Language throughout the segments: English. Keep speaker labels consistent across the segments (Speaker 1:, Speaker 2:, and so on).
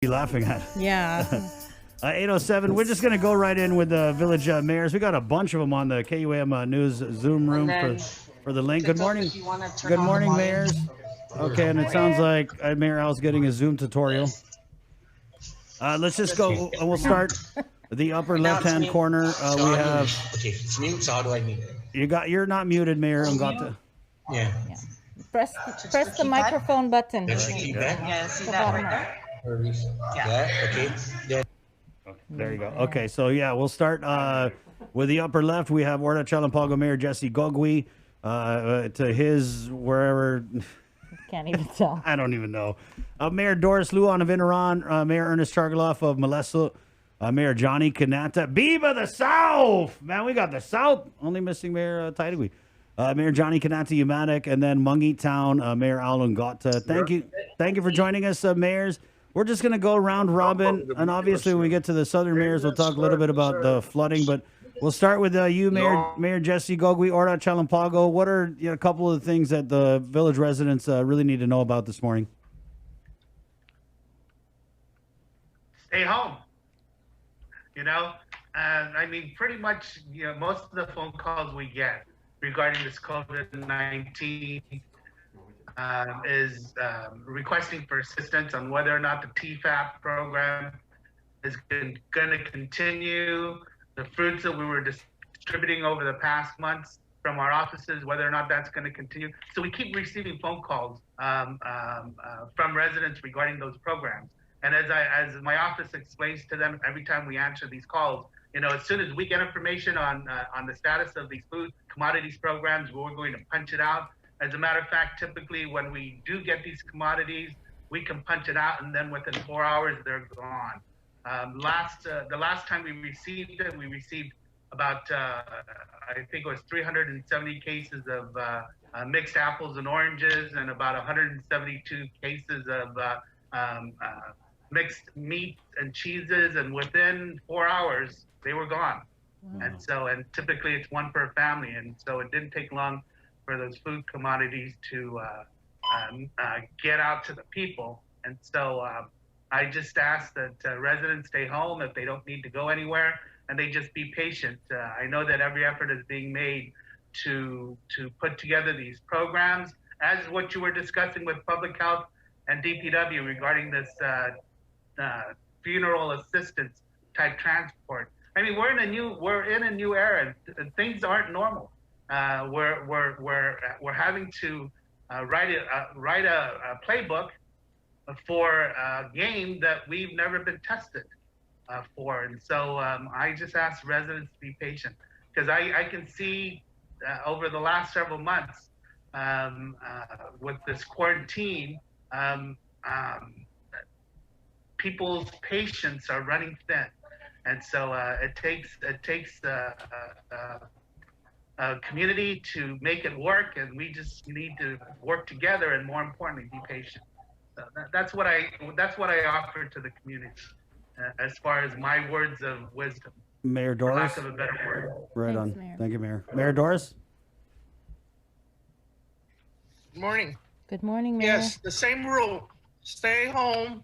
Speaker 1: You laughing at?
Speaker 2: Yeah.
Speaker 1: 807. We're just going to go right in with the village mayors. We got a bunch of them on the KUAM News Zoom room for the link. Good morning. Good morning, mayors. Okay, and it sounds like Mayor Al's getting a Zoom tutorial. Let's just go. We'll start the upper left-hand corner. We have.
Speaker 3: Okay, it's mute. So how do I mute it?
Speaker 1: You're not muted, Mayor.
Speaker 3: Yeah.
Speaker 2: Press the microphone button.
Speaker 3: That's the keypad.
Speaker 4: Yeah, see
Speaker 2: The
Speaker 4: that
Speaker 2: bottom
Speaker 4: right there?
Speaker 3: Yeah. That, okay. Then
Speaker 1: There you go. Okay, so yeah, we'll start with the upper left. We have Orda Chalampago Mayor Jesse Gogui to his wherever.
Speaker 2: Can't even tell.
Speaker 1: I don't even know. Mayor Doris Luan of Inaran, Mayor Ernest Chargaloff of Malesa, Mayor Johnny Kanata, Biba the South. Man, we got the South. Only missing Mayor Taidagui. Mayor Johnny Kanata Umatic, and then Mungie Town, Mayor Alan Gota. Thank you for joining us, mayors. We're just going to go round robin, and obviously when we get to the southern mayors, we'll talk a little bit about the flooding, but we'll start with you, Mayor Jesse Gogui, Orda Chalampago. What are a couple of the things that the village residents really need to know about this morning?
Speaker 5: Stay home. I mean, pretty much, most of the phone calls we get regarding this COVID-19 is requesting for assistance on whether or not the TFAP program is going to continue, the fruits that we were distributing over the past months from our offices, whether or not that's going to continue. So we keep receiving phone calls from residents regarding those programs. And as my office explains to them every time we answer these calls, as soon as we get information on the status of these food commodities programs, we're going to punch it out. As a matter of fact, typically when we do get these commodities, we can punch it out, and then within 4 hours they're gone. The last time we received it, we received about I think it was 370 cases of mixed apples and oranges, and about 172 cases of mixed meat and cheeses, and within 4 hours they were gone. Wow. And typically it's one per family, and so it didn't take long for those food commodities to get out to the people. And so I just ask that residents stay home if they don't need to go anywhere, and they just be patient. I know that every effort is being made to put together these programs, as what you were discussing with public health and DPW regarding this funeral assistance type transport. I mean, we're in a new era, and things aren't normal. We're having to write a playbook for a game that we've never been tested for, and so I just ask residents to be patient, because I can see over the last several months with this quarantine, people's patience are running thin, and so it takes a community to make it work, and we just need to work together, and more importantly, be patient. So that's what I offer to the community as far as my words of wisdom.
Speaker 1: Mayor Doris.
Speaker 5: For lack of a better word.
Speaker 1: Right.
Speaker 2: Thanks,
Speaker 1: on.
Speaker 2: Mayor.
Speaker 1: Thank you, Mayor. Mayor Doris.
Speaker 6: Good morning.
Speaker 2: Good morning, Mayor.
Speaker 6: Yes, the same rule. Stay home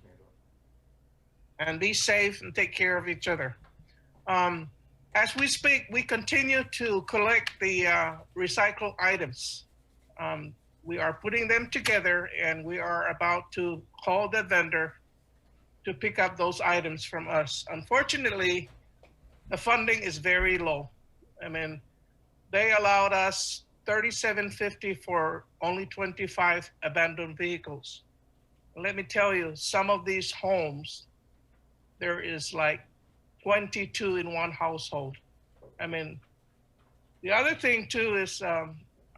Speaker 6: and be safe and take care of each other. As we speak, we continue to collect the recycled items. We are putting them together, and we are about to call the vendor to pick up those items from us. Unfortunately, the funding is very low. I mean, they allowed us $37.50 for only 25 abandoned vehicles. Let me tell you, some of these homes, there is like 22 in one household. I mean, the other thing too is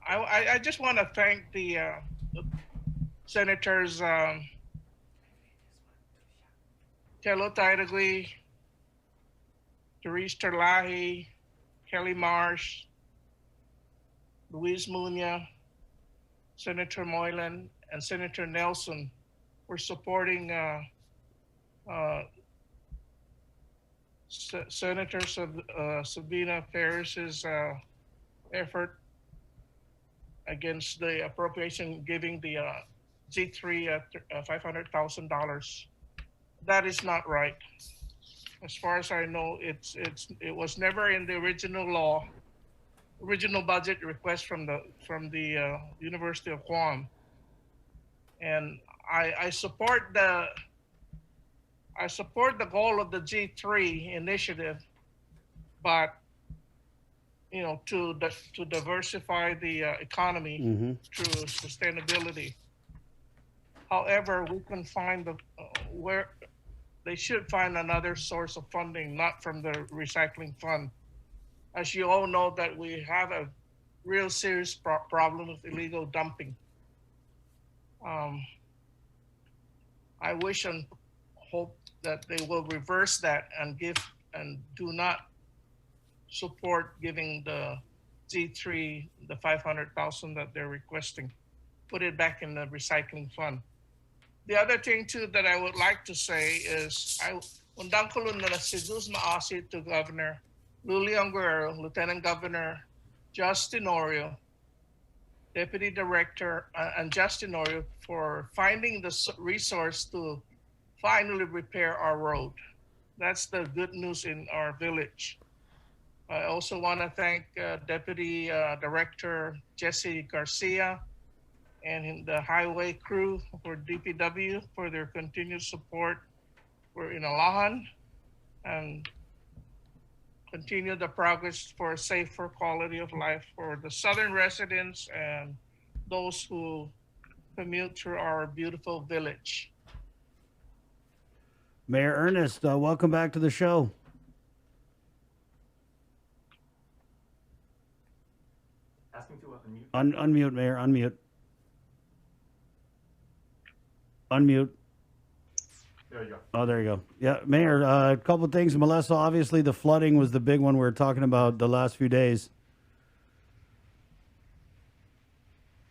Speaker 6: I just want to thank the Senators Telo Taidagui, Therese Terlahi, Kelly Marsh, Luis Muña, Senator Moylan, and Senator Nelson for supporting Senator Sabina Ferris's effort against the appropriation, giving the Z3 $500,000 that is not right. As far as I know, it was never in the original law, original budget request from the University of Guam. And I support the goal of the G3 initiative, but to diversify the economy through sustainability. However, we can find where they should find another source of funding, not from the recycling fund. As you all know, that we have a real serious problem with illegal dumping. I wish and hope that they will reverse that and do not support giving the G3 the $500,000 that they're requesting. Put it back in the recycling fund. The other thing too that I would like to say is undang ko na nasidus maasit to Governor Luliang Guerrero, Lieutenant Governor Justin Orio, Deputy Director and Justin Orio for finding the resource to finally repair our road. That's the good news in our village. I also want to thank Deputy Director Jesse Garcia and the highway crew for DPW for their continued support for Inalahan and continue the progress for a safer quality of life for the southern residents and those who commute through our beautiful village.
Speaker 1: Mayor Ernest, welcome back to the show.
Speaker 4: Asking to unmute.
Speaker 1: Unmute, Mayor, unmute. Unmute.
Speaker 4: There you go.
Speaker 1: Oh, there you go. Yeah, Mayor, a couple of things. Melissa, obviously the flooding was the big one we were talking about the last few days.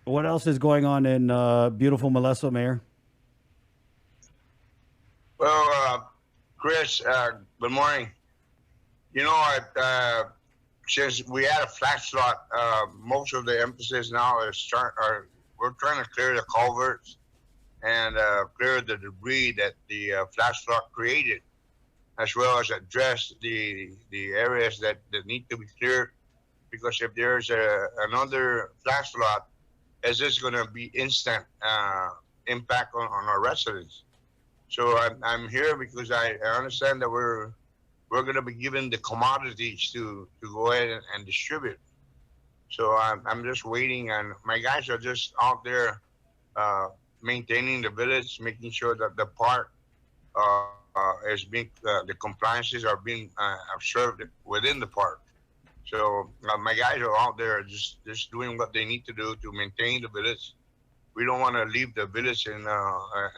Speaker 1: What else is going on in beautiful Melissa, Mayor?
Speaker 7: Well, Chris, good morning. Since we had a flash flood, most of the emphasis now is we're trying to clear the culverts and clear the debris that the flash flood created, as well as address the areas that need to be cleared. Because if there's another flash flood, it's just going to be instant impact on our residents. So I'm here because I understand that we're going to be given the commodities to go ahead and distribute. So I'm just waiting, and my guys are just out there maintaining the village, making sure that the park is being the compliances are being observed within the park. So my guys are out there just doing what they need to do to maintain the village. We don't want to leave the village in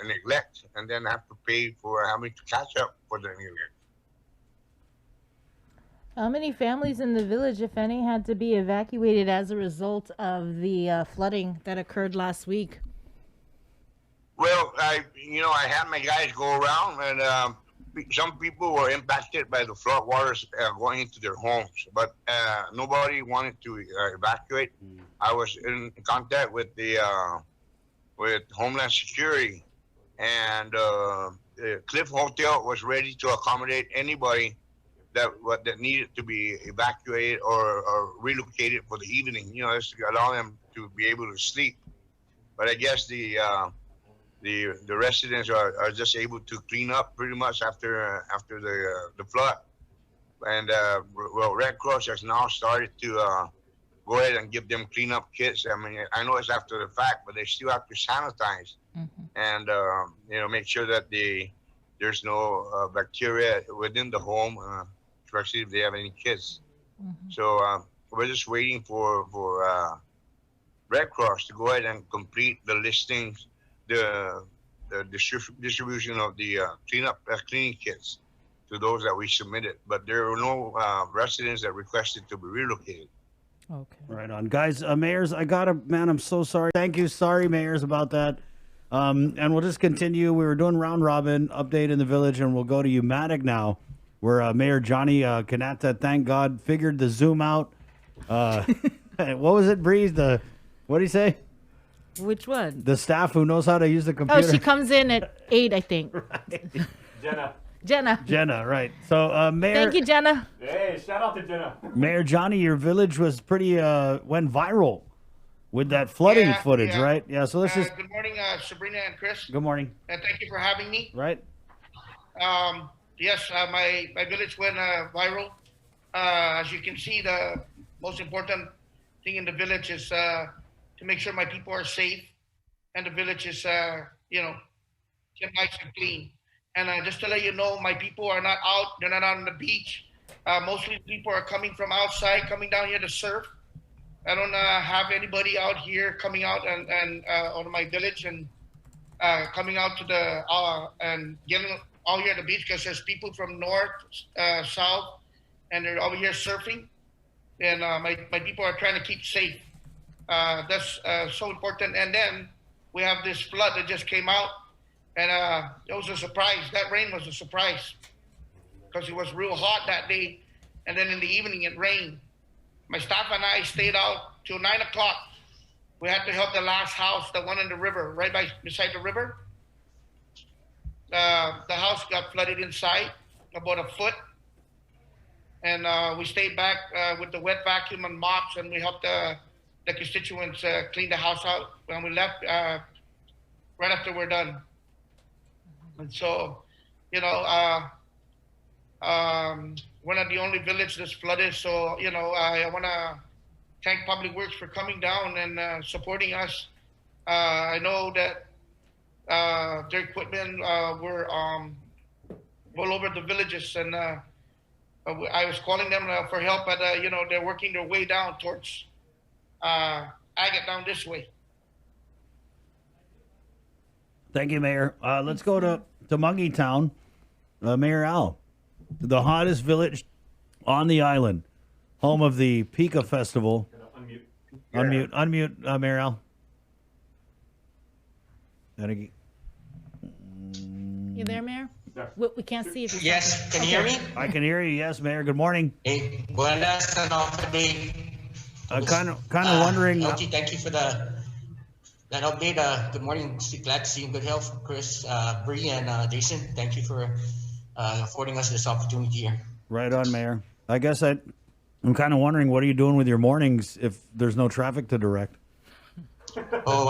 Speaker 7: neglect and then have to pay for having to catch up for the neglect.
Speaker 2: How many families in the village, if any, had to be evacuated as a result of the flooding that occurred last week?
Speaker 7: Well, I had my guys go around, and some people were impacted by the flood waters going into their homes, but nobody wanted to evacuate. I was in contact with with Homeland Security, and Cliff Hotel was ready to accommodate anybody that needed to be evacuated or relocated for the evening. Just to allow them to be able to sleep. But I guess the residents are just able to clean up pretty much after the flood. And Red Cross has now started to go ahead and give them cleanup kits. I mean, I know it's after the fact, but they still have to sanitize and make sure that there's no bacteria within the home, especially if they have any kids. So we're just waiting for Red Cross to go ahead and complete the listings, the distribution of the cleaning kits to those that we submitted. But there were no residents that requested to be relocated.
Speaker 2: Okay.
Speaker 1: Right on. Guys, mayors, I'm so sorry. Thank you. Sorry, mayors, about that. And we'll just continue. We were doing round robin update in the village, and we'll go to Umatic now, where Mayor Johnny Kanata, thank God, figured the Zoom out. What was it, Breeze? What did he say?
Speaker 2: Which one?
Speaker 1: The staff who knows how to use the computer.
Speaker 2: Oh, she comes in at 8, I think.
Speaker 1: Right.
Speaker 4: Jenna.
Speaker 2: Jenna.
Speaker 1: Right. So, Mayor.
Speaker 2: Thank you, Jenna.
Speaker 4: Hey, shout out to Jenna.
Speaker 1: Mayor Johnny, your village was pretty went viral with that flooding
Speaker 6: Yeah,
Speaker 1: footage,
Speaker 6: yeah.
Speaker 1: right? Yeah. So let's just.
Speaker 6: Good morning, Sabrina and Chris.
Speaker 1: Good morning.
Speaker 6: And thank you for having me.
Speaker 1: Right.
Speaker 6: Yes, my village went viral. As you can see, the most important thing in the village is to make sure my people are safe, and the village is, kept nice and clean. And just to let you know, my people are not out. They're not out on the beach. Mostly people are coming from outside, coming down here to surf. I don't have anybody out here coming out and on my village and coming out to the and getting all here at the beach, because there's people from north, south, and they're over here surfing. And my people are trying to keep safe. That's so important. And then we have this flood that just came out, and it was a surprise. That rain was a surprise because it was real hot that day, and then in the evening it rained. My staff and I stayed out till 9 o'clock. We had to help the last house, the one in the river, right beside the river. The house got flooded inside, about a foot. And we stayed back with the wet vacuum and mops, and we helped the constituents clean the house out. When we left, right after we're done. And so, we're not the only village that's flooded. So, I want to thank Public Works for coming down and supporting us. I know that their equipment were all over the villages, and I was calling them for help, but they're working their way down towards Agate, down this way.
Speaker 1: Thank you, Mayor. Let's go to Mungie Town. Mayor Al, the hottest village on the island, home of the Pika Festival. Unmute, Mayor Al.
Speaker 2: You there, Mayor? We can't see if you're
Speaker 3: Yes, can you hear me?
Speaker 1: I can hear you. Yes, Mayor. Good morning.
Speaker 3: Hey, buenas noches.
Speaker 1: Kind of wondering.
Speaker 3: Okay, thank you for that update. Good morning. Glad to see you in good health, Chris, Bree, and Jason. Thank you for affording us this opportunity here.
Speaker 1: Right on, Mayor. I guess I'm kind of wondering, what are you doing with your mornings if there's no traffic to direct?
Speaker 3: Well,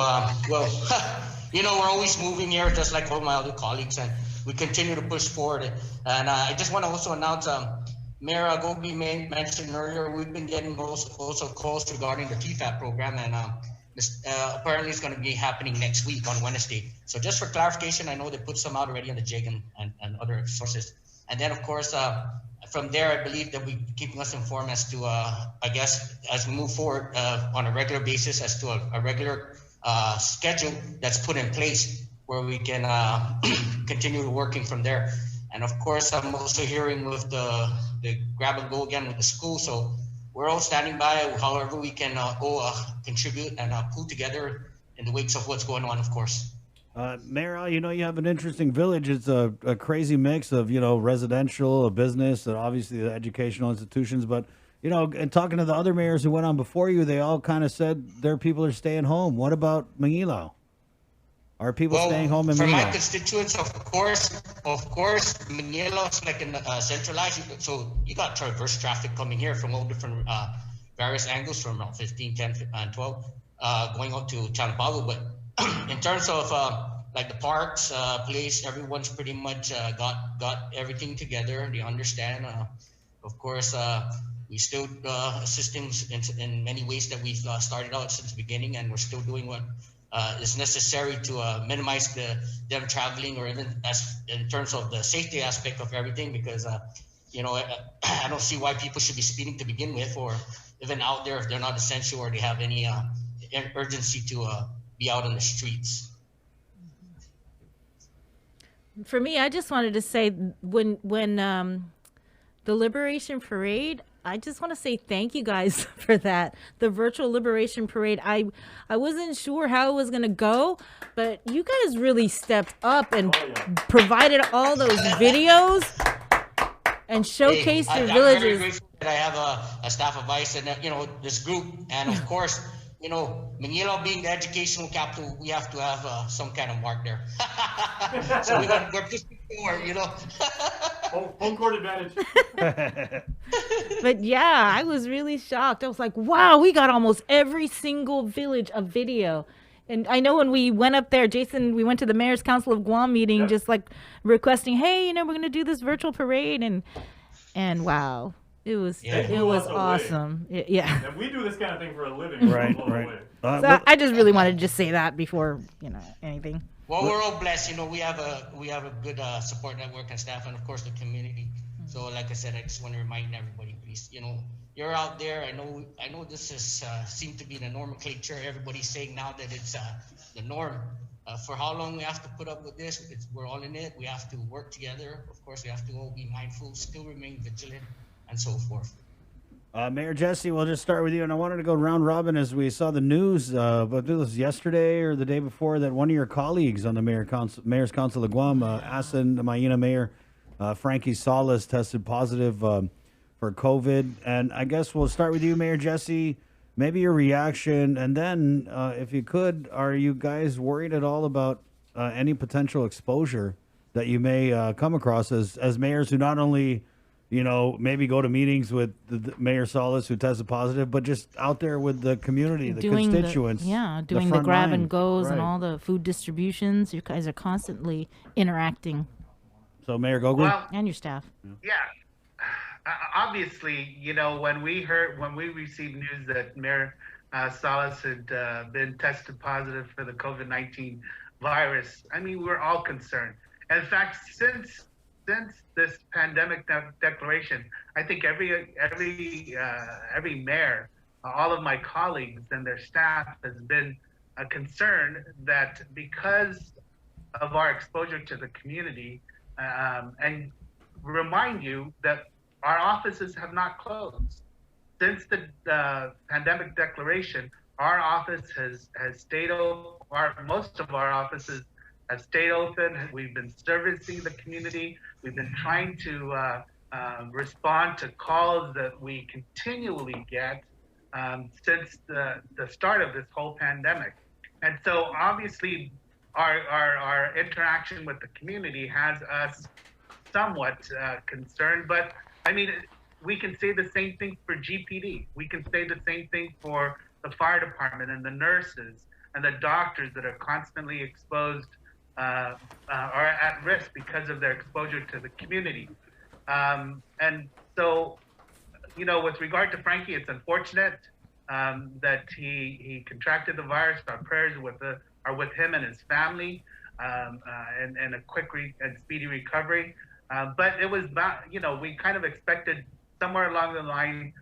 Speaker 3: we're always moving here, just like all my other colleagues, and we continue to push forward. And I just want to also announce, Mayor Gobi mentioned earlier, we've been getting also calls regarding the TFAP program, and apparently it's going to be happening next week on Wednesday. So just for clarification, I know they put some out already on the JIG and other sources. And then, of course, from there, I believe that we keeping us informed as to, I guess, as we move forward on a regular basis, as to a regular schedule that's put in place where we can continue working from there. And of course, I'm also hearing with the grab and go again with the school. So we're all standing by however we can contribute and pull together in the wakes of what's going on, of course.
Speaker 1: Mayor Al, you have an interesting village. It's a crazy mix of, residential, a business, and obviously the educational institutions. But, and talking to the other mayors who went on before you, they all kind of said their people are staying home. What about Mangilao? Are people staying home in Mangilao?
Speaker 3: For my constituents, of course, Mangilao is like in centralized. So you got traverse traffic coming here from all different various angles from 15, 10, and 12, going up to Chalapago. But in terms of like the parks, place, everyone's pretty much got everything together. They understand. Of course, we still assisting in many ways that we've started out since the beginning, and we're still doing what is necessary to minimize them traveling, or even as in terms of the safety aspect of everything, because I don't see why people should be speeding to begin with, or even out there if they're not essential or they have any urgency to be out on the streets.
Speaker 2: For me, I just wanted to say when the Liberation Parade, I just want to say thank you guys for that. The virtual Liberation Parade, I wasn't sure how it was going to go, but you guys really stepped up and provided all those videos and showcased your villages.
Speaker 3: I'm very grateful that I have a staff advice and this group, and of course, Mangilao being the educational capital, we have to have some kind of mark there. So Or, you know.
Speaker 4: Home court advantage.
Speaker 2: But yeah, I was really shocked. I was like, wow, we got almost every single village a video. And I know when we went up there, Jason, we went to the Mayor's Council of Guam meeting,
Speaker 4: Yep.
Speaker 2: just like requesting, hey, we're going to do this virtual parade. And wow, it was
Speaker 3: Yeah.
Speaker 2: it was
Speaker 4: Blew us away.
Speaker 2: awesome. Yeah.
Speaker 4: And we do this kind of thing for a living.
Speaker 1: Right,
Speaker 4: Blown
Speaker 1: right.
Speaker 4: away.
Speaker 2: So I just really wanted to just say that before, anything.
Speaker 3: Well, we're all blessed. We have a good support network and staff, and of course the community. So, like I said, I just want to remind everybody, please, you're out there. I know this is seemed to be the nomenclature. Everybody's saying now that it's the norm. For how long we have to put up with this? We're all in it. We have to work together. Of course, we have to all be mindful, still remain vigilant, and so forth.
Speaker 1: Mayor Jesse, we'll just start with you. And I wanted to go round robin as we saw the news, but it was yesterday or the day before that one of your colleagues on the Mayor's Council of Guam, Asan Maina Mayor Frankie Salas, tested positive for COVID. And I guess we'll start with you, Mayor Jesse. Maybe your reaction, and then if you could, are you guys worried at all about any potential exposure that you may come across as mayors who not only maybe go to meetings with the Mayor Salas who tested positive, but just out there with the community, the constituents.
Speaker 2: Doing the
Speaker 1: front
Speaker 2: grab
Speaker 1: line.
Speaker 2: and goes and
Speaker 1: Right.
Speaker 2: all the food distributions. You guys are constantly interacting,
Speaker 1: So Mayor Goguen?
Speaker 5: Well,
Speaker 2: and your staff.
Speaker 5: yeah. Obviously, when we received news that Mayor Salas had been tested positive for the COVID-19 virus, I mean, we're all concerned. In fact, since this pandemic declaration, I think every mayor, all of my colleagues and their staff has been concerned that because of our exposure to the community, and remind you that our offices have not closed. Since the pandemic declaration, our office has stayed open. Most of our offices have stayed open. We've been servicing the community. We've been trying to respond to calls that we continually get since the start of this whole pandemic. And so obviously our interaction with the community has us somewhat concerned, but I mean, we can say the same thing for GPD. We can say the same thing for the fire department and the nurses and the doctors that are constantly exposed are at risk because of their exposure to the community. And so, with regard to Frankie, it's unfortunate that he contracted the virus. Our prayers are with him and his family, and a quick and speedy recovery. But it was, we kind of expected somewhere along the line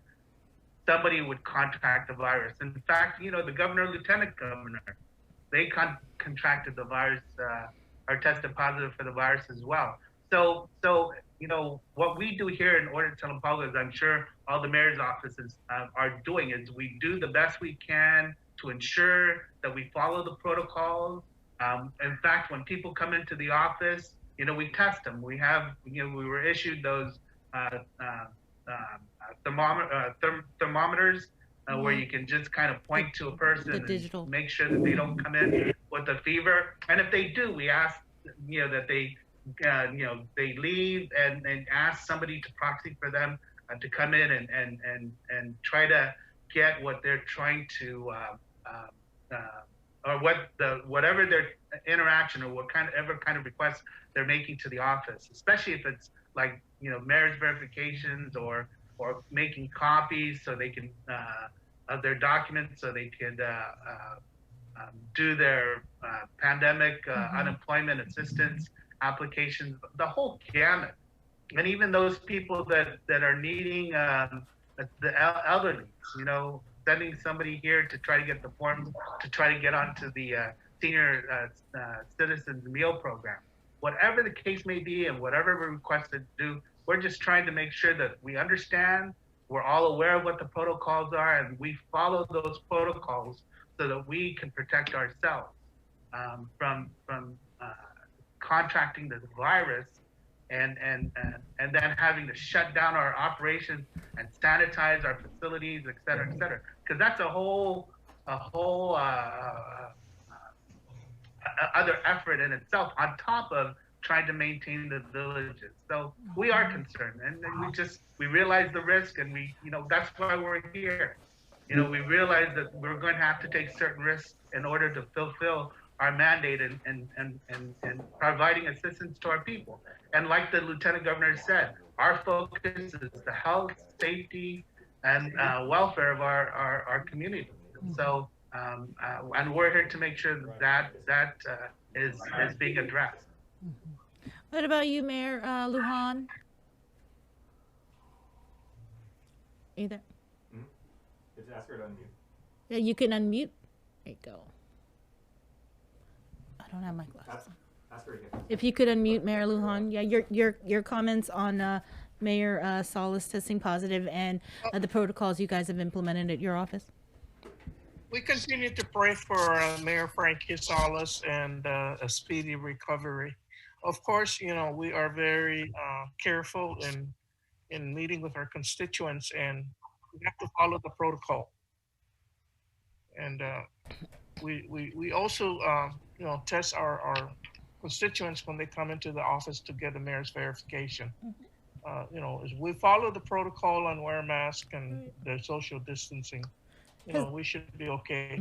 Speaker 5: somebody would contract the virus. In fact, the governor, lieutenant governor, they contracted the virus, or tested positive for the virus as well. So what we do here in Order Talampalo, as I'm sure all the mayor's offices are doing, is we do the best we can to ensure that we follow the protocols. In fact, when people come into the office, we test them. We have, we were issued those thermometers where you can just kind of point to a person and make sure that they don't come in with a fever. And if they do, we ask, that they, they leave and ask somebody to proxy for them to come in and try to get what they're trying to, or whatever their interaction or whatever kind of request they're making to the office, especially if it's like, marriage verifications or making copies so they can, of their documents so they could do their pandemic unemployment assistance applications, the whole gamut. And even those people that are needing the elderly, sending somebody here to try to get the forms to try to get onto the senior citizens meal program. Whatever the case may be and whatever we're requested to do, we're just trying to make sure that we understand, we're all aware of what the protocols are, and we follow those protocols so that we can protect ourselves from contracting this virus and then having to shut down our operations and sanitize our facilities, et cetera, because that's a whole other effort in itself, on top of trying to maintain the villages. So we are concerned, and we realize the risk, and that's why we're here. We realize that we're going to have to take certain risks in order to fulfill our mandate and providing assistance to our people. And like the Lieutenant Governor said, our focus is the health, safety, and welfare of our community. So, and we're here to make sure that is being addressed.
Speaker 2: What about you, Mayor Lujan? Either.
Speaker 4: Just ask her to unmute.
Speaker 2: Yeah, you can unmute. There you go. I don't have my glasses.
Speaker 4: Ask her again.
Speaker 2: If you could unmute Mayor Lujan, yeah, your comments on Mayor Salas testing positive and the protocols you guys have implemented at your office.
Speaker 6: We continue to pray for Mayor Frankie Salas and a speedy recovery. Of course, we are very careful in meeting with our constituents, and we have to follow the protocol. And we also test our constituents when they come into the office to get the mayor's verification. We follow the protocol and wear a mask and the social distancing. We should be okay.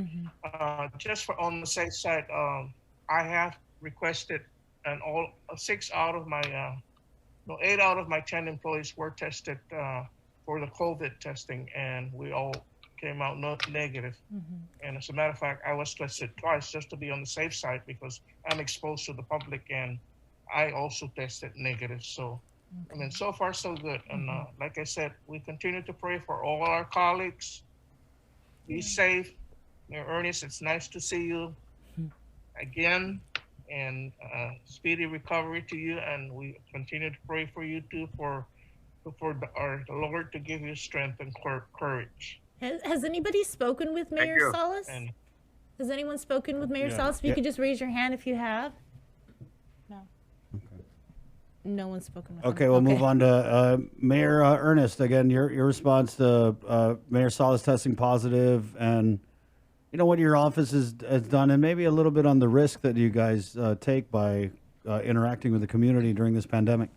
Speaker 6: Just for on the safe side, I have requested, and all 8 out of my 10 employees were tested for the COVID testing, and we all came out negative. And as a matter of fact, I was tested twice just to be on the safe side because I'm exposed to the public, and I also tested negative. So, so far so good. And like I said, we continue to pray for all our colleagues. Be safe. Mayor Ernest, it's nice to see you again, and speedy recovery to you. And we continue to pray for you too, for the Lord to give you strength and courage.
Speaker 2: Has anybody spoken with Mayor Salas? Has anyone spoken with Mayor Salas? If you could just raise your hand if you have. No. Okay. No one's spoken with him.
Speaker 1: Okay, we'll move on to Mayor Ernest. Again, your response to Mayor Salas testing positive, and what your office has done, and maybe a little bit on the risk that you guys take by interacting with the community during this pandemic.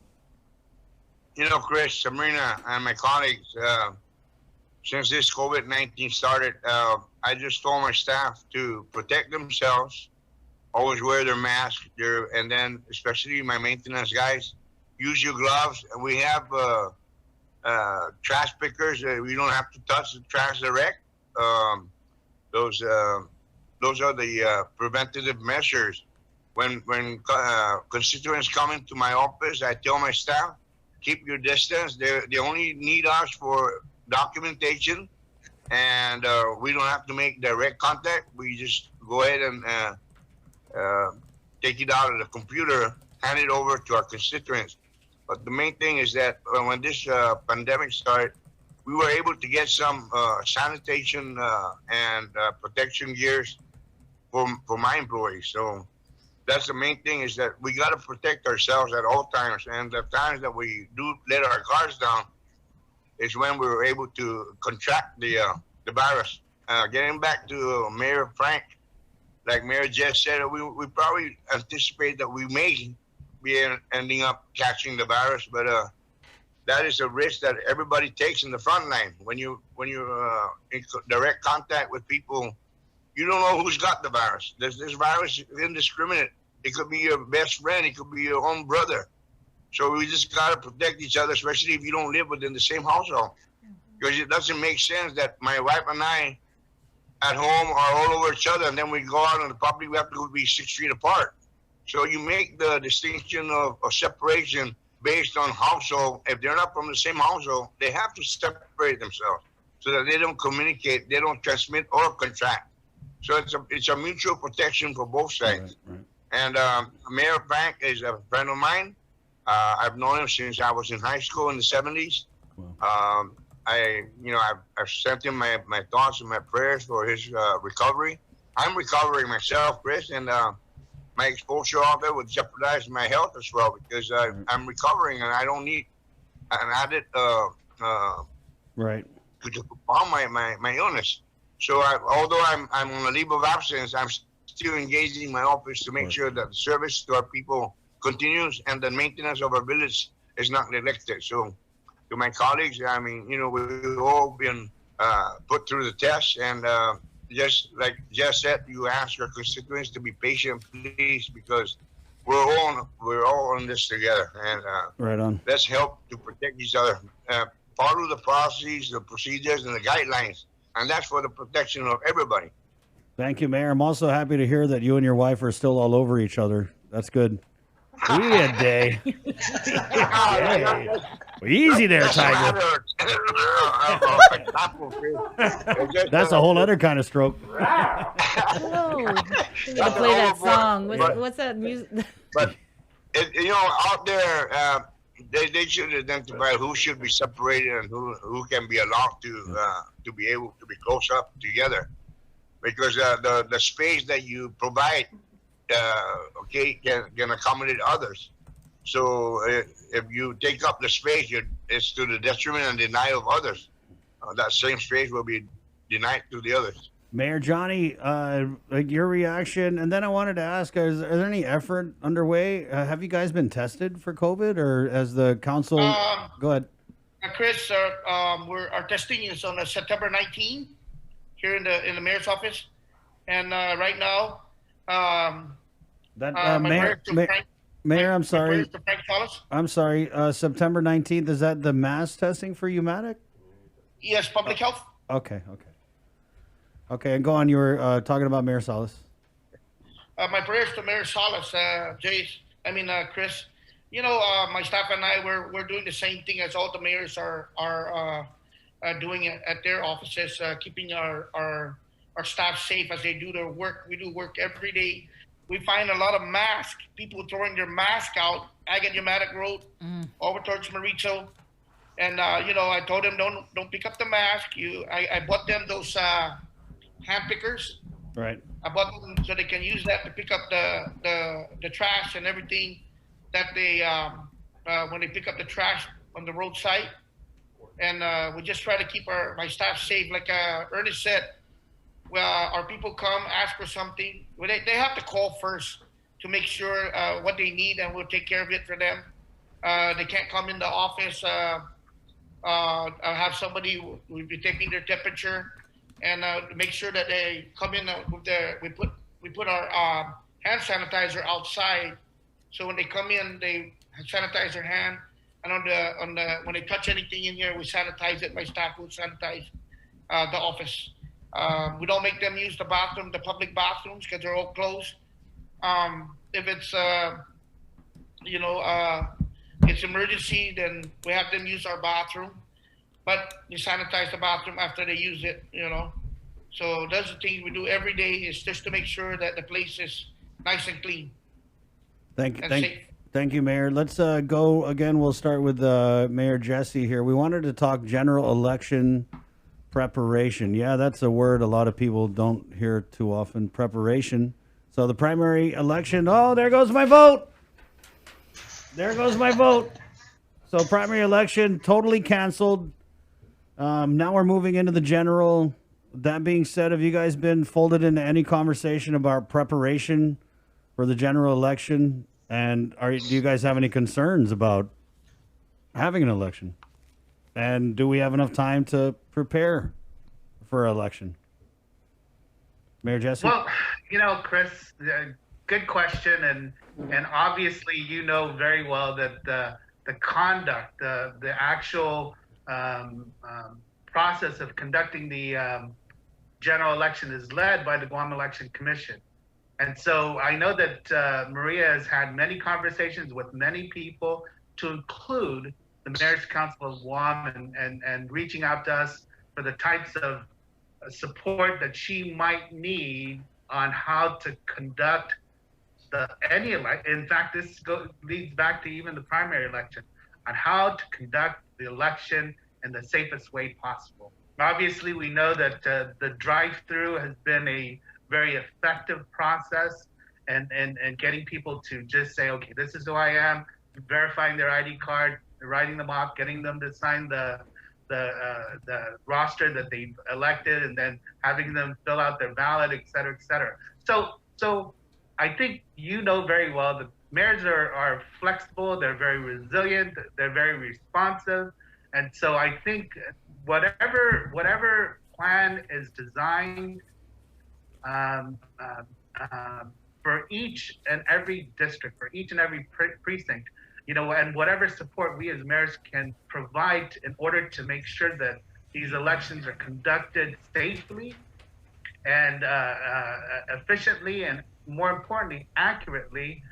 Speaker 7: Chris, Sabrina, and my colleagues, since this COVID-19 started, I just told my staff to protect themselves, always wear their mask, and then especially my maintenance guys, use your gloves. And we have trash pickers. We don't have to touch the trash direct. Those are the preventative measures. When constituents come into my office, I tell my staff, keep your distance. They only need us for documentation, and we don't have to make direct contact. We just go ahead and take it out of the computer, hand it over to our constituents. But the main thing is that when this pandemic started, we were able to get some sanitation and protection gears for my employees. So that's the main thing, is that we got to protect ourselves at all times. And the times that we do let our guards down is when we were able to contract the virus. Getting back to Mayor Frank, like Mayor Jess said, we probably anticipate that we may be ending up catching the virus, but that is a risk that everybody takes in the front line. When you're in direct contact with people, you don't know who's got the virus. This virus is indiscriminate. It could be your best friend. It could be your own brother. So we just got to protect each other, especially if you don't live within the same household. Because it doesn't make sense that my wife and I at home are all over each other, and then we go out in the public, we have to be 6 feet apart. So you make the distinction of separation based on household. If they're not from the same household, they have to separate themselves so that they don't communicate, they don't transmit or contract. So it's a mutual protection for both sides. Right. And Mayor Frank is a friend of mine. I've known him since I was in high school in the 70s. Wow. I've sent him my thoughts and my prayers for his recovery. I'm recovering myself, Chris, and my exposure of it would jeopardize my health as well, because I'm recovering and I don't need an added
Speaker 1: right
Speaker 7: to compound my illness. So although I'm on a leave of absence, I'm still engaging my office to make sure that the service to our people continues and the maintenance of our village is not neglected. So to my colleagues, I mean, we've all been put through the test, and just like Jess said, you ask your constituents to be patient, please, because we're all on this together, and
Speaker 1: Right on.
Speaker 7: let's help to protect each other. Follow the policies, the procedures, and the guidelines, and that's for the protection of everybody.
Speaker 1: Thank you, Mayor. I'm also happy to hear that you and your wife are still all over each other. That's good. Yeah, day. Hey. Easy there, Tiger. That's a whole other kind of stroke.
Speaker 2: Oh, we need to play that song. What's that music?
Speaker 7: But out there, they should identify who should be separated and who can be allowed to be able to be close up together, because the space that you provide, can accommodate others. So if you take up the space, it's to the detriment and denial of others. That same space will be denied to the others.
Speaker 1: Mayor Johnny, your reaction, and then I wanted to ask: is there any effort underway? Have you guys been tested for COVID, or as the council? Go ahead.
Speaker 6: Chris, our testing is on September 19 here in the mayor's office, and right now,
Speaker 1: Mayor, I'm sorry.
Speaker 6: Frank Salas.
Speaker 1: I'm sorry. September 19th, is that the mass testing for UMATIC?
Speaker 6: Yes, public health.
Speaker 1: Okay. Okay, and go on. You were talking about Mayor Salas.
Speaker 6: My prayers to Mayor Salas, Chris. My staff and I, we're doing the same thing as all the mayors are doing it at their offices, keeping our staff safe as they do their work. We do work every day. We find a lot of masks, people throwing their mask out, Agate Umatic Road, over towards Maricho. And, I told them, don't pick up the mask. I bought them those hand pickers.
Speaker 1: Right.
Speaker 6: I bought them so they can use that to pick up the trash and everything that they, when they pick up the trash on the roadside. And we just try to keep my staff safe. Like Ernest said, our people come, ask for something. Well, they have to call first to make sure what they need, and we'll take care of it for them. They can't come in the office. I'll have somebody will be taking their temperature, and make sure that they come in with we put our hand sanitizer outside, so when they come in, they sanitize their hand, and when they touch anything in here, we sanitize it. My staff will sanitize the office. We don't make them use the public bathrooms, because they're all closed. If it's, it's emergency, then we have them use our bathroom. But you sanitize the bathroom after they use it, So those are the things we do every day, is just to make sure that the place is nice and clean.
Speaker 1: Thank you, Mayor. Let's go again. We'll start with Mayor Jesse here. We wanted to talk general election preparation. Yeah, that's a word a lot of people don't hear too often. Preparation. So the primary election. Oh, there goes my vote. There goes my vote. So primary election totally canceled. Now we're moving into the general. That being said, have you guys been folded into any conversation about preparation for the general election? And do you guys have any concerns about having an election? And do we have enough time to prepare for an election? Mayor Jesse?
Speaker 5: Well, Chris, good question. And obviously, very well that the conduct, the actual process of conducting the general election is led by the Guam Election Commission. And so I know that Maria has had many conversations with many people, to include the Mayor's Council of Guam, and reaching out to us for the types of support that she might need on how to conduct any election. In fact, this leads back to even the primary election, on how to conduct the election in the safest way possible. Obviously, we know that the drive-through has been a very effective process, and getting people to just say, okay, this is who I am, verifying their ID card, writing them off, getting them to sign the roster that they've elected, and then having them fill out their ballot, et cetera, et cetera. So I think very well mayors are flexible, they're very resilient, they're very responsive. And so I think whatever plan is designed um, um, for each and every district, for each and every precinct, and whatever support we as mayors can provide in order to make sure that these elections are conducted safely and efficiently, and more importantly, accurately,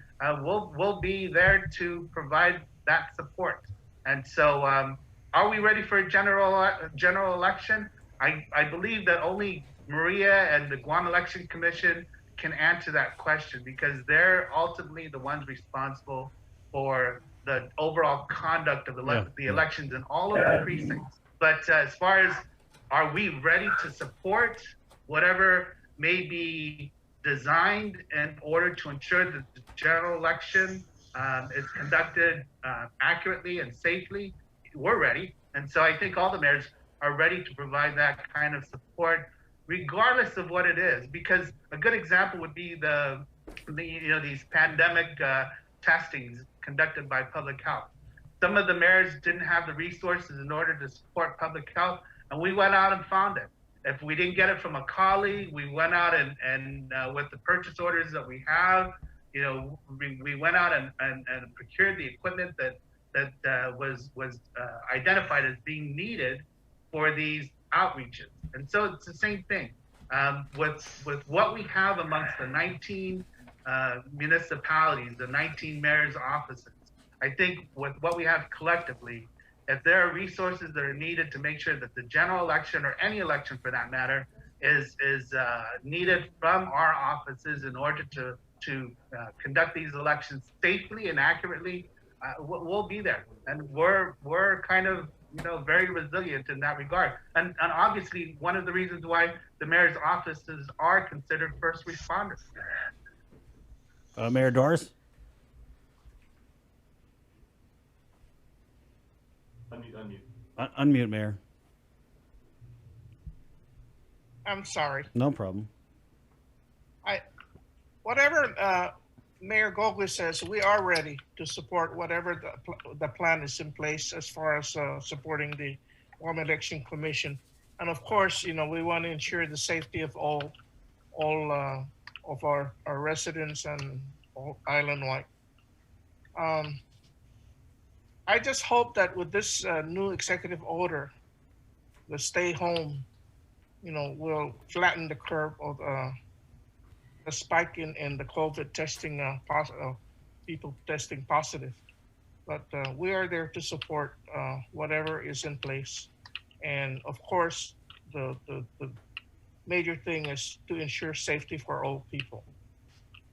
Speaker 5: we'll be there to provide that support. And so, are we ready for a general election? I believe that only Maria and the Guam Election Commission can answer that question, because they're ultimately the ones responsible for the overall conduct of the elections in all of the precincts. But as far as, are we ready to support whatever may be designed in order to ensure that the general election is conducted accurately and safely? We're ready. And so I think all the mayors are ready to provide that kind of support, regardless of what it is. Because a good example would be these pandemic testings conducted by public health. Some of the mayors didn't have the resources in order to support public health, and we went out and found it. If we didn't get it from a colleague, we went out and with the purchase orders that we have, we went out and procured the equipment that was identified as being needed for these outreaches. And so it's the same thing with what we have amongst the 19 municipalities, the 19 mayors' offices. I think with what we have collectively, if there are resources that are needed to make sure that the general election, or any election for that matter, is needed from our offices in order to conduct these elections safely and accurately, we'll be there. And we're kind of very resilient in that regard. And obviously, one of the reasons why the mayor's offices are considered first responders.
Speaker 1: Mayor Doris?
Speaker 4: Unmute.
Speaker 1: Unmute, Mayor.
Speaker 6: I'm sorry.
Speaker 1: No problem.
Speaker 6: Whatever Mayor Gogli says, we are ready to support whatever the plan is in place as far as supporting the Guam Election Commission. And of course, we want to ensure the safety of all of our residents and all island-wide. I just hope that with this new executive order, the stay home, will flatten the curve of the spike in the COVID testing, people testing positive. But we are there to support whatever is in place. And of course, the major thing is to ensure safety for all people.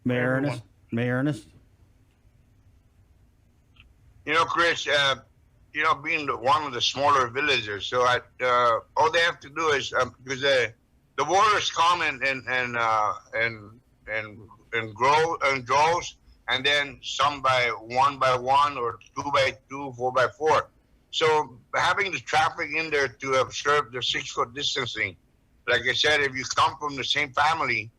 Speaker 1: Mayor Ernest? Mayor Ernest?
Speaker 7: Chris, being one of the smaller villages, so all they have to do is because the waters come and grow and grows, and then some by one or 2 by 2, 4 by 4. So having the traffic in there to observe the 6-foot distancing, like I said, if you come from the same family,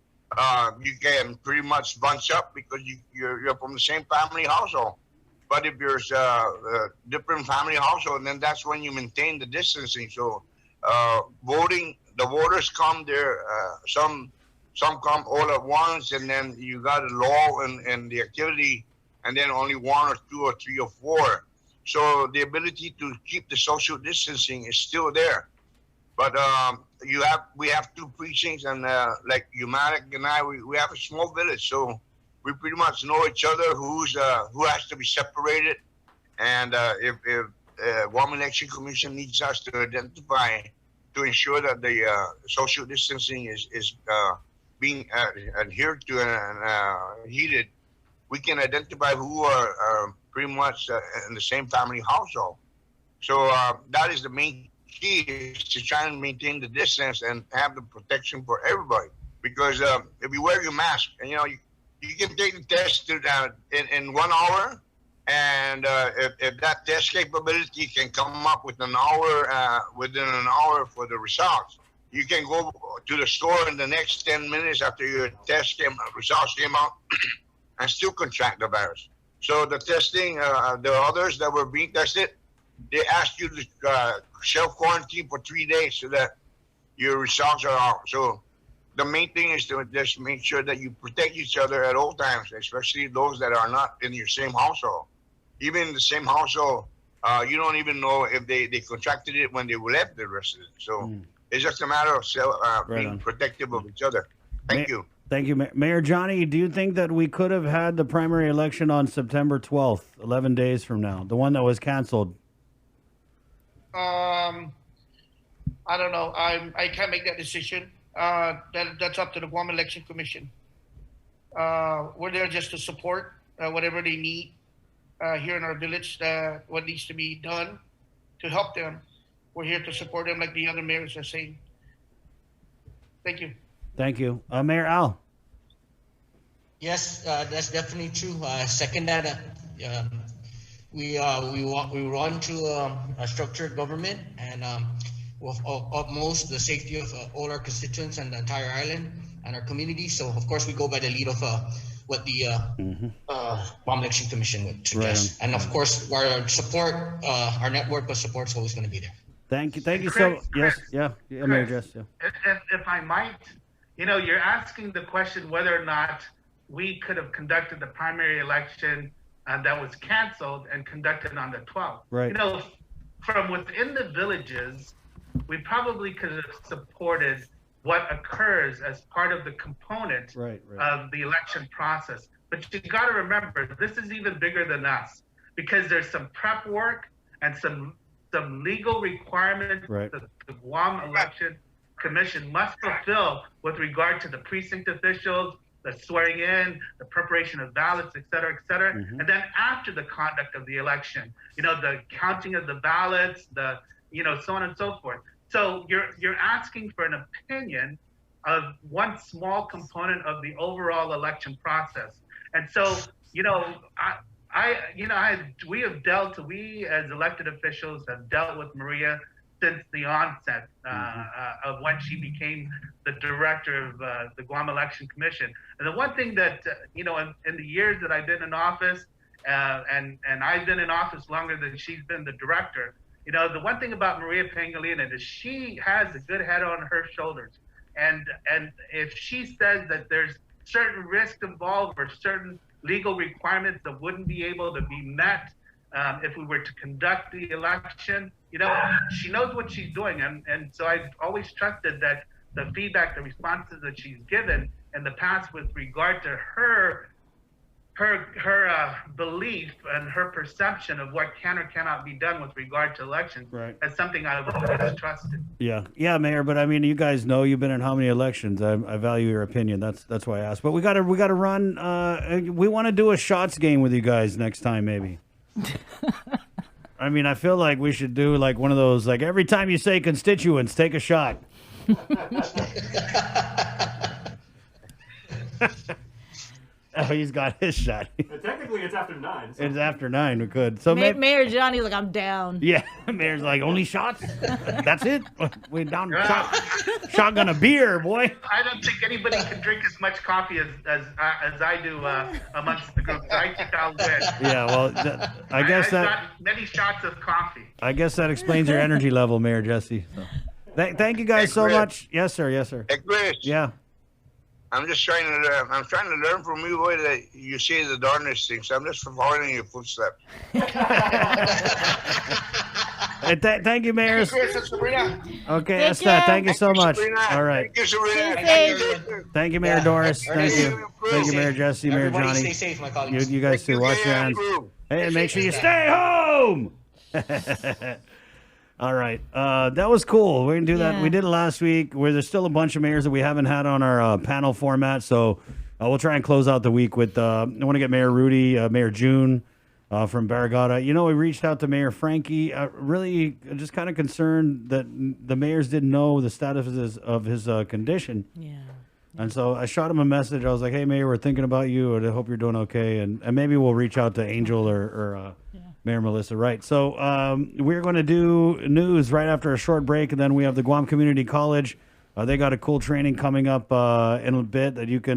Speaker 7: you can pretty much bunch up because you're from the same family household. But if there's a different family household, then that's when you maintain the distancing. So voting, the voters come there, some come all at once, and then you got a law and the activity, and then only 1 or 2 or 3 or 4. So the ability to keep the social distancing is still there. But we have 2 precincts, and like Umatic and I, we have a small village, so we pretty much know each other who has to be separated, and if Guam Election Commission needs us to identify to ensure that the social distancing is being adhered to and heeded, we can identify who are pretty much in the same family household. So that is the main key, is to try and maintain the distance and have the protection for everybody. Because if you wear your mask, and you can take the test in 1 hour, and if that test capability can come up with within an hour for the results, you can go to the store in the next 10 minutes after your results came out and still contract the virus. So the testing, the others that were being tested, they asked you to self quarantine for 3 days so that your results are out. So the main thing is to just make sure that you protect each other at all times, especially those that are not in your same household. Even in the same household, you don't even know if they contracted it when they left the residence. So it's just a matter of being protective of each other. Thank you.
Speaker 1: Thank you, Mayor Johnny. Do you think that we could have had the primary election on September 12th, 11 days from now, the one that was canceled?
Speaker 6: I don't know. I can't make that decision. That's up to the Guam Election Commission. We're there just to support whatever they need here in our village. What needs to be done to help them. We're here to support them, like the other mayors are saying. Thank you.
Speaker 1: Thank you, Mayor Al.
Speaker 3: Yes, that's definitely true. Second that, we run to a structured government, and with utmost the safety of all our constituents and the entire island and our community. So of course we go by the lead of what the Guam Election Commission would suggest, and of course our support, our network of support is always going to be there.
Speaker 1: Thank you
Speaker 5: Chris,
Speaker 1: so. Yes, yeah, Mayor Jess. Yeah.
Speaker 5: If I might, you're asking the question whether or not we could have conducted the primary election that was canceled and conducted on the 12th.
Speaker 1: Right.
Speaker 5: From within the villages, we probably could have supported what occurs as part of the component of the election process. But you got to remember, this is even bigger than us, because there's some prep work and some legal requirements that the Guam Election Commission must fulfill with regard to the precinct officials, the swearing in, the preparation of ballots, et cetera, and then after the conduct of the election, the counting of the ballots, the so on and so forth. So you're asking for an opinion of one small component of the overall election process. And so, we as elected officials have dealt with Maria since the onset of when she became the director of the Guam Election Commission. And the one thing that, in the years that I've been in office, and I've been in office longer than she's been the director, the one thing about Maria Pangilinan is she has a good head on her shoulders. And if she says that there's certain risks involved or certain legal requirements that wouldn't be able to be met if we were to conduct the election, she knows what she's doing. And so I've always trusted that the feedback, the responses that she's given in the past with regard to her belief and her perception of what can or cannot be done with regard to elections is something I've always trusted.
Speaker 1: Yeah, Mayor. But I mean, you guys know you've been in how many elections? I value your opinion. That's why I asked. But we gotta run. We want to do a shots game with you guys next time, maybe. I mean, I feel like we should do like one of those. Like every time you say constituents, take a shot. Oh, he's got his shot.
Speaker 4: Technically, it's after 9. So.
Speaker 1: It's after 9. We could. So
Speaker 2: Mayor Johnny's like, I'm down.
Speaker 1: Yeah, Mayor's like, only shots? That's it? We're down shotgun a beer, boy.
Speaker 5: I don't think anybody can drink as much coffee as I do amongst the group. So I think I'll win.
Speaker 1: Yeah, well, I guess
Speaker 5: I've got many shots of coffee.
Speaker 1: I guess that explains your energy level, Mayor Jesse. So. Thank you guys so much. Yes, sir. Yes, sir.
Speaker 7: Hey, Chris.
Speaker 1: Yeah.
Speaker 7: I'm just trying to learn from you, boy, that you say the darnest things. I'm just following your footsteps.
Speaker 1: Thank you, Mayor. Okay,
Speaker 2: that's that.
Speaker 1: Thank you so much.
Speaker 7: Sabrina.
Speaker 1: All right.
Speaker 7: Thank you, Sabrina.
Speaker 1: Thank you, Mayor Doris. Thank you. Thank you, Mayor Jesse, Mayor
Speaker 3: Everybody
Speaker 1: Johnny.
Speaker 3: stay safe, my colleagues.
Speaker 1: You guys too. Wash your hands. Hey, and make sure you stay home. All right. That was cool. We're going to do that.
Speaker 2: Yeah.
Speaker 1: We did it last week where there's still a bunch of mayors that we haven't had on our panel format. So we'll try and close out the week with, I want to get Mayor Rudy, Mayor June from Barrigada. We reached out to Mayor Frankie, really just kind of concerned that the mayors didn't know the status of his condition.
Speaker 2: Yeah.
Speaker 1: And so I shot him a message. I was like, hey, Mayor, we're thinking about you, and I hope you're doing okay. And maybe we'll reach out to Angel or Mayor Melissa. Right. So we're going to do news right after a short break, and then we have the Guam Community College. They got a cool training coming up in a bit that you can